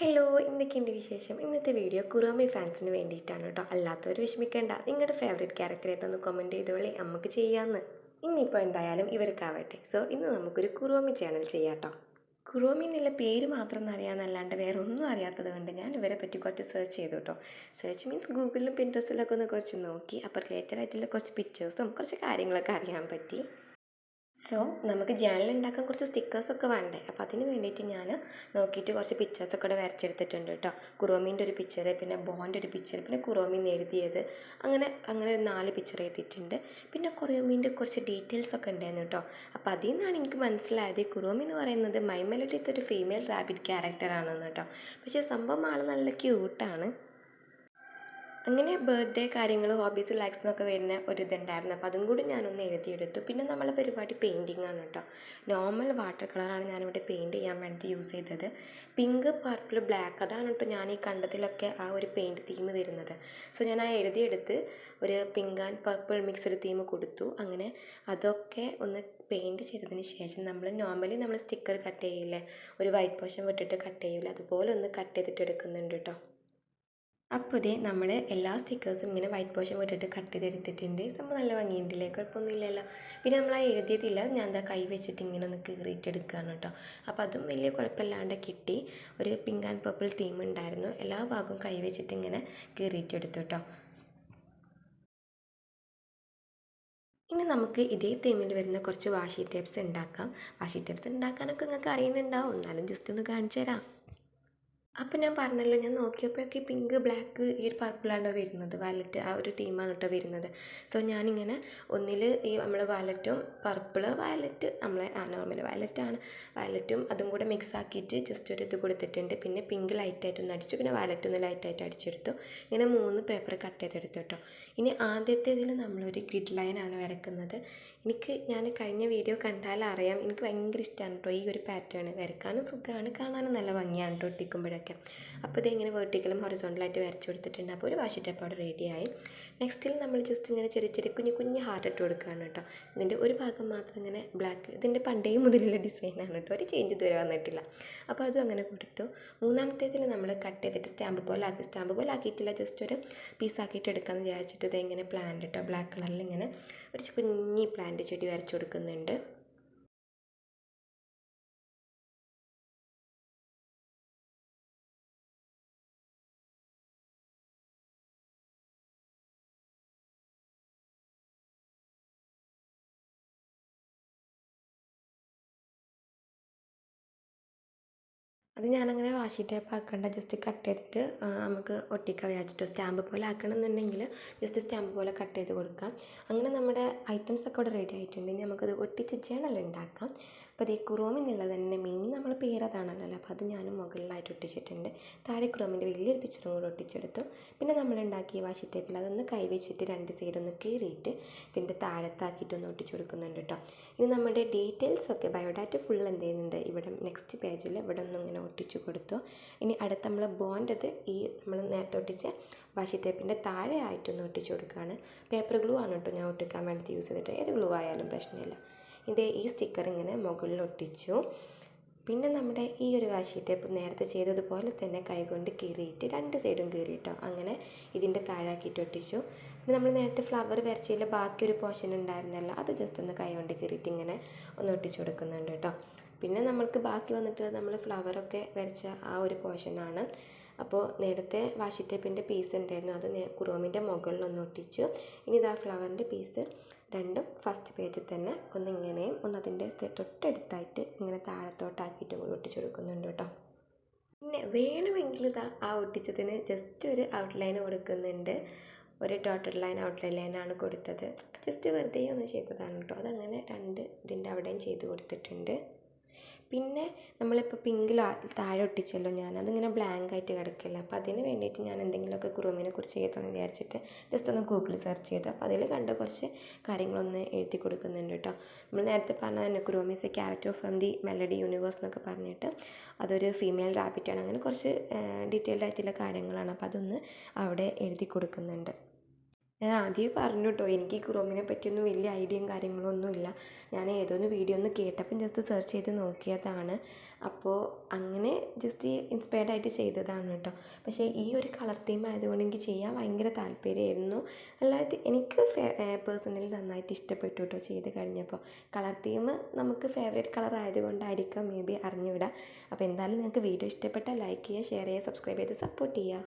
Hello, എന്തൊക്കെയുണ്ട് വിശേഷം? ഇന്നത്തെ വീഡിയോ കുറോമി ഫാൻസിന് വേണ്ടിയിട്ടാണ് കേട്ടോ. അല്ലാത്തവർ വിഷമിക്കേണ്ട. നിങ്ങളുടെ ഫേവറേറ്റ് ക്യാരക്ടർ ഏതെന്ന് കമൻറ്റ് ചെയ്തോളി, നമുക്ക് ചെയ്യാമെന്ന്. ഇന്നിപ്പോൾ എന്തായാലും ഇവർക്കാവട്ടെ. സോ ഇന്ന് നമുക്കൊരു കുറോമി ചാനൽ ചെയ്യാം കേട്ടോ. കുറോമി എന്നുള്ള പേര് മാത്രം അറിയാമെന്നല്ലാണ്ട് വേറെ ഒന്നും അറിയാത്തത് കൊണ്ട് ഞാൻ ഇവരെ പറ്റി കുറച്ച് സെർച്ച് ചെയ്തു കേട്ടോ. സെർച്ച് മീൻസ് ഗൂഗിളിലും പിൻട്രസ്റ്റിലൊക്കെ ഒന്ന് കുറച്ച് നോക്കി. അപ്പോൾ റിലേറ്റഡ് ആയിട്ടുള്ള കുറച്ച് പിക്ചേഴ്സും കുറച്ച് കാര്യങ്ങളൊക്കെ അറിയാൻ പറ്റി. സോ നമുക്ക് ജേണൽ ഉണ്ടാക്കാൻ കുറച്ച് സ്റ്റിക്കേഴ്സൊക്കെ വേണ്ടേ. അപ്പോൾ അതിന് വേണ്ടിയിട്ട് ഞാൻ നോക്കിയിട്ട് കുറച്ച് പിക്ചേഴ്സൊക്കെ ഇവിടെ വരച്ചെടുത്തിട്ടുണ്ട് കേട്ടോ. കുറോമീൻ്റെ ഒരു പിക്ചർ, പിന്നെ ബോൻ്റെ ഒരു പിക്ചർ, പിന്നെ കുറോമീന്ന് എഴുതിയത്, അങ്ങനെ ഒരു 4 പിക്ചർ എഴുതിയിട്ടുണ്ട്. പിന്നെ കുറോമീൻ്റെ കുറച്ച് ഡീറ്റെയിൽസൊക്കെ ഉണ്ടായിരുന്നു കേട്ടോ. അപ്പോൾ അതിൽ നിന്നാണ് എനിക്ക് മനസ്സിലായത് കുറോമി എന്ന് പറയുന്നത് മൈ മെലഡിയത്തെ ഒരു ഫീമെയിൽ റാബിറ്റ് ക്യാരക്ടറാണെന്ന് കേട്ടോ. പക്ഷേ സംഭവം ആൾ നല്ല ക്യൂട്ടാണ്. അങ്ങനെ ബർത്ത്ഡേ കാര്യങ്ങൾ, ഹോബീസ്, ലൈക്സ് എന്നൊക്കെ വരുന്ന ഒരു ഇതുണ്ടായിരുന്നു. അപ്പോൾ അതും കൂടി ഞാനൊന്ന് എഴുതിയെടുത്തു. പിന്നെ നമ്മളെ പരിപാടി പെയിൻറ്റിങ് ആണ് കേട്ടോ. നോർമൽ വാട്ടർ കളറാണ് ഞാനിവിടെ പെയിൻറ്റ് ചെയ്യാൻ വേണ്ടി യൂസ് ചെയ്തത്. പിങ്ക്, പർപ്പിൾ, ബ്ലാക്ക്, അതാണ് കേട്ടോ ഞാൻ ഈ കണ്ടതിലൊക്കെ ആ ഒരു പെയിൻറ്റ് തീം വരുന്നത്. സോ ഞാൻ ആ എഴുതിയെടുത്ത് ഒരു pink and purple mixed theme കൊടുത്തു. അങ്ങനെ അതൊക്കെ ഒന്ന് പെയിൻറ്റ് ചെയ്തതിന് ശേഷം നമ്മൾ സ്റ്റിക്കർ കട്ട് ചെയ്യില്ലേ, ഒരു വൈറ്റ് പോർഷൻ വിട്ടിട്ട് കട്ട് ചെയ്യില്ല, അതുപോലെ ഒന്ന് കട്ട് ചെയ്തിട്ട് എടുക്കുന്നുണ്ട് കേട്ടോ. അപ്പോൾ ഇതേ നമ്മൾ എല്ലാ സ്റ്റിക്കേഴ്സും ഇങ്ങനെ വൈറ്റ് പോർഷൻ വിട്ടിട്ട് കട്ട് ചെയ്തെടുത്തിട്ടുണ്ട്. സംഭവം നല്ല ഭംഗിയുണ്ടല്ലേ, കുഴപ്പമൊന്നുമില്ലല്ലോ. പിന്നെ നമ്മൾ ആ എഴുതിയതില്ല, ഞാൻ എന്താ കൈ വെച്ചിട്ട് ഇങ്ങനെ ഒന്ന് കീറിയിട്ടെടുക്കുകയാണ് കേട്ടോ. അപ്പോൾ അതും വലിയ കുഴപ്പമില്ലാണ്ട് കിട്ടി. ഒരു പിങ്ക് ആൻഡ് പർപ്പിൾ തീം ഉണ്ടായിരുന്നു. എല്ലാ ഭാഗവും കൈ വെച്ചിട്ട് ഇങ്ങനെ കീറിയിട്ടെടുത്തു കേട്ടോ. ഇനി നമുക്ക് ഇതേ തീമിൽ വരുന്ന കുറച്ച് വാഷി ടേപ്സ് ഉണ്ടാക്കാം. വാഷി ടേപ്സ് ഉണ്ടാക്കാനൊക്കെ നിങ്ങൾക്ക് അറിയുന്നുണ്ടാവും, എന്നാലും ജസ്റ്റ് ഒന്ന് കാണിച്ചു തരാം. അപ്പോൾ ഞാൻ പറഞ്ഞല്ലോ, ഞാൻ നോക്കിയപ്പോഴൊക്കെ പിങ്ക്, ബ്ലാക്ക്, ഈ ഒരു പർപ്പിളാണ് വരുന്നത്. വയലറ്റ് ആ ഒരു തീമാണ് കേട്ടോ വരുന്നത്. സോ ഞാനിങ്ങനെ ഒന്നിൽ ഈ നമ്മൾ വയലറ്റും വയലറ്റ് നമ്മളെ നോർമൽ വയലറ്റാണ്, വയലറ്റും അതും കൂടെ മിക്സ് ആക്കിയിട്ട് ജസ്റ്റ് ഒരു ഇത് കൊടുത്തിട്ടുണ്ട്. പിന്നെ പിങ്ക് ലൈറ്റായിട്ടൊന്ന് അടിച്ചു, പിന്നെ വയലറ്റ് ഒന്ന് ലൈറ്റായിട്ട് അടിച്ചെടുത്തു. ഇങ്ങനെ 3 പേപ്പർ കട്ട് ചെയ്തെടുത്തു കേട്ടോ. ഇനി ആദ്യത്തേതിൽ നമ്മളൊരു ഗ്രിഡ് ലൈനാണ് വരയ്ക്കുന്നത്. ഞാൻ കഴിഞ്ഞ വീഡിയോ കണ്ടാൽ അറിയാം, എനിക്ക് ഭയങ്കര ഇഷ്ടമാണ് കേട്ടോ ഈ ഒരു പാറ്റേൺ. വരയ്ക്കാനും സുഖമാണ്, കാണാനും നല്ല ഭംഗിയാണ് കേട്ടോ ഒട്ടിക്കുമ്പോഴൊക്കെ. അപ്പോൾ ഇതിങ്ങനെ വെർട്ടിക്കലും ഹൊറിസോണ്ടലായിട്ട് വരച്ചു കൊടുത്തിട്ടുണ്ട്. അപ്പോൾ ഒരു വാഷി ടേപ്പ് അവിടെ റെഡിയായി. നെക്സ്റ്റിൽ നമ്മൾ ജസ്റ്റ് ഇങ്ങനെ ചെറിയ കുഞ്ഞ് ഹാർട്ട് ഇട്ട് കൊടുക്കുകയാണ് കേട്ടോ. ഇതിൻ്റെ ഒരു ഭാഗം മാത്രം ഇങ്ങനെ ബ്ലാക്ക്, ഇതിൻ്റെ പണ്ടേ മുതലുള്ള ഡിസൈനാണ് കേട്ടോ, ഒരു ചേഞ്ച് ഇതുവരെ വന്നിട്ടില്ല. അപ്പോൾ അതും അങ്ങനെ കൊടുത്തു. മൂന്നാമത്തേതിൽ നമ്മൾ കട്ട് ചെയ്തിട്ട് സ്റ്റാമ്പ് പോലെ ആക്കിയിട്ടില്ല, ജസ്റ്റ് ഒരു പീസാക്കിയിട്ട് എടുക്കാമെന്ന് വിചാരിച്ചിട്ട് ഇതെങ്ങനെ പ്ലാന്റ് കേട്ടോ, ബ്ലാക്ക് കളറിൽ ഇങ്ങനെ ഒരു കുഞ്ഞി പ്ലാന്റ് ചെടി വരച്ചു കൊടുക്കുന്നുണ്ട്. അത് ഞാനങ്ങനെ വാഷി ടേപ്പ് ആക്കണ്ട, ജസ്റ്റ് കട്ട് ചെയ്തിട്ട് നമുക്ക് ഒട്ടിക്കാൻ വിചാരിച്ചിട്ട്. സ്റ്റാമ്പ് പോലെ ആക്കണമെന്നുണ്ടെങ്കിൽ ജസ്റ്റ് സ്റ്റാമ്പ് പോലെ കട്ട് ചെയ്ത് കൊടുക്കാം. അങ്ങനെ നമ്മുടെ ഐറ്റംസൊക്കെ അവിടെ റെഡി ആയിട്ടുണ്ട്. ഇനി നമുക്കത് ഒട്ടിച്ച് ജേണൽ ഉണ്ടാക്കാം. അപ്പോൾ അതേ കുറോമി എന്നുള്ളത് തന്നെ മെയിൻ നമ്മൾ പേരതാണല്ലോ. അപ്പോൾ അത് ഞാനും മുകളിലായിട്ട് ഒട്ടിച്ചിട്ടുണ്ട്. താഴെ കുറോമിൻ്റെ വലിയൊരു പിക്ചറും കൂടെ ഒട്ടിച്ചെടുത്തു. പിന്നെ നമ്മളുണ്ടാക്കിയ വാഷി ടേപ്പിൽ അതൊന്ന് കൈവച്ചിട്ട് 2 സൈഡൊന്ന് കീറിയിട്ട് ഇതിൻ്റെ താഴത്താക്കിയിട്ടൊന്ന് ഒട്ടിച്ചു കൊടുക്കുന്നുണ്ട് കേട്ടോ. ഇനി നമ്മുടെ ഡീറ്റെയിൽസൊക്കെ ബയോഡാറ്റ ഫുൾ എന്ത് ചെയ്യുന്നുണ്ട്, ഇവിടെ നെക്സ്റ്റ് പേജിൽ ഇവിടെ ഒന്നും ഇങ്ങനെ ഒട്ടിച്ചു കൊടുത്തു. ഇനി അടുത്ത് നമ്മൾ ബോണ്ടത് ഈ നമ്മൾ നേരത്തെ ഒട്ടിച്ച വാഷി ടേപ്പിൻ്റെ താഴെ ആയിട്ടൊന്ന് ഒട്ടിച്ചു കൊടുക്കുകയാണ്. പേപ്പർ ഗ്ലൂ ആണ് കേട്ടോ ഞാൻ ഒട്ടിക്കാൻ വേണ്ടിയിട്ട് യൂസ് ചെയ്തിട്ട്, ഏത് ഗ്ലൂ ആയാലും പ്രശ്നമില്ല. ഈ സ്റ്റിക്കർ ഇങ്ങനെ മുകളിൽ ഒട്ടിച്ചു. പിന്നെ നമ്മുടെ ഈ ഒരു വാഷി ടേപ്പ് നേരത്തെ ചെയ്തതുപോലെ തന്നെ കൈകൊണ്ട് കീറിയിട്ട് 2 സൈഡും കീറിയിട്ടോ. അങ്ങനെ ഇതിൻ്റെ താഴാക്കിയിട്ട് ഒട്ടിച്ചു. പിന്നെ നമ്മൾ നേരത്തെ ഫ്ലവർ വരച്ചതിൽ ബാക്കി ഒരു പോർഷൻ ഉണ്ടായിരുന്നല്ലോ, അത് ജസ്റ്റ് ഒന്ന് കൈ കൊണ്ട് കീറിയിട്ട് ഇങ്ങനെ ഒന്ന് ഒട്ടിച്ചു കൊടുക്കുന്നുണ്ട് കേട്ടോ. പിന്നെ നമ്മൾക്ക് ബാക്കി വന്നിട്ട് നമ്മൾ ഫ്ലവറൊക്കെ വരച്ച ആ ഒരു പോർഷനാണ്. അപ്പോൾ നേരത്തെ വാഷി ടേപ്പിൻ്റെ പീസ് ഉണ്ടായിരുന്നു, അത് കുറോമിൻ്റെ മുകളിലൊന്ന് ഒട്ടിച്ചു. ഇനി ഇതാ ഫ്ലവറിൻ്റെ പീസ് രണ്ടും ഫസ്റ്റ് പേജിൽ തന്നെ ഒന്നിങ്ങനെയും അതിൻ്റെ തൊട്ടടുത്തായിട്ട് ഇങ്ങനെ താഴത്തോട്ടാക്കിയിട്ട് കൂടി ഒട്ടിച്ചു കൊടുക്കുന്നുണ്ട് കേട്ടോ. പിന്നെ വേണമെങ്കിൽ ആ ഒട്ടിച്ചതിന് ജസ്റ്റ് ഒരു ഔട്ട്ലൈൻ കൊടുക്കുന്നുണ്ട്. ഒരു ഡോട്ടഡ് ലൈൻ, ഔട്ട്ലൈൻ ലൈനാണ് കൊടുത്തത്. ജസ്റ്റ് വെറുതെ ഒന്ന് ചെയ്തതാണ് കേട്ടോ. അതങ്ങനെ 2 ഇതിൻ്റെ അവിടെയും ചെയ്ത് കൊടുത്തിട്ടുണ്ട്. പിന്നെ നമ്മളിപ്പോൾ പിങ്കിൽ താഴെ ഒട്ടിച്ചല്ലോ, അതിങ്ങനെ ബ്ലാങ്ക് ആയിട്ട് കിടക്കില്ല. അപ്പോൾ അതിന് വേണ്ടിയിട്ട് ഞാൻ എന്തെങ്കിലുമൊക്കെ കുറോമിനെ കുറിച്ച് എഴുതാമെന്ന് വിചാരിച്ചിട്ട് ജസ്റ്റ് ഒന്ന് ഗൂഗിളിൽ സെർച്ച് ചെയ്തു. അപ്പോൾ അതിൽ കണ്ട കുറച്ച് കാര്യങ്ങളൊന്ന് എഴുതി കൊടുക്കുന്നുണ്ട് കേട്ടോ. നമ്മൾ നേരത്തെ പറഞ്ഞത് തന്നെ Kuromi is a character from the melody universe എന്നൊക്കെ പറഞ്ഞിട്ട്, അതൊരു ഫീമെയിൽ റാബിറ്റാണ്. അങ്ങനെ കുറച്ച് ഡീറ്റെയിൽഡ് ആയിട്ടുള്ള കാര്യങ്ങളാണ്. അപ്പോൾ അതൊന്ന് അവിടെ എഴുതി കൊടുക്കുന്നുണ്ട്. ഞാൻ ആദ്യമേ പറഞ്ഞു കേട്ടോ, എനിക്ക് ഈ ക്രോമിനെ പറ്റിയൊന്നും വലിയ ഐഡിയയും കാര്യങ്ങളൊന്നും ഇല്ല. ഞാൻ ഏതൊന്ന് വീഡിയോ ഒന്ന് കേട്ടപ്പം ജസ്റ്റ് സെർച്ച് ചെയ്ത് നോക്കിയതാണ്. അപ്പോൾ അങ്ങനെ ജസ്റ്റ് ഇൻസ്പയർഡ് ആയിട്ട് ചെയ്തതാണ് കേട്ടോ. പക്ഷേ ഈ ഒരു കളർ തീം ആയതുകൊണ്ട് എനിക്ക് ചെയ്യാൻ ഭയങ്കര താല്പര്യമായിരുന്നു. അല്ലാതെ എനിക്ക് പേഴ്സണലി നന്നായിട്ട് ഇഷ്ടപ്പെട്ടു കേട്ടോ ചെയ്ത് കഴിഞ്ഞപ്പോൾ. കളർ തീം നമുക്ക് ഫേവറേറ്റ് കളർ ആയതുകൊണ്ടായിരിക്കാം മേ ബി, അറിഞ്ഞുവിടാം. അപ്പോൾ എന്തായാലും നിങ്ങൾക്ക് വീഡിയോ ഇഷ്ടപ്പെട്ടാൽ ലൈക്ക് ചെയ്യുക, ഷെയർ ചെയ്യുക, സബ്സ്ക്രൈബ് ചെയ്ത് സപ്പോർട്ട് ചെയ്യുക.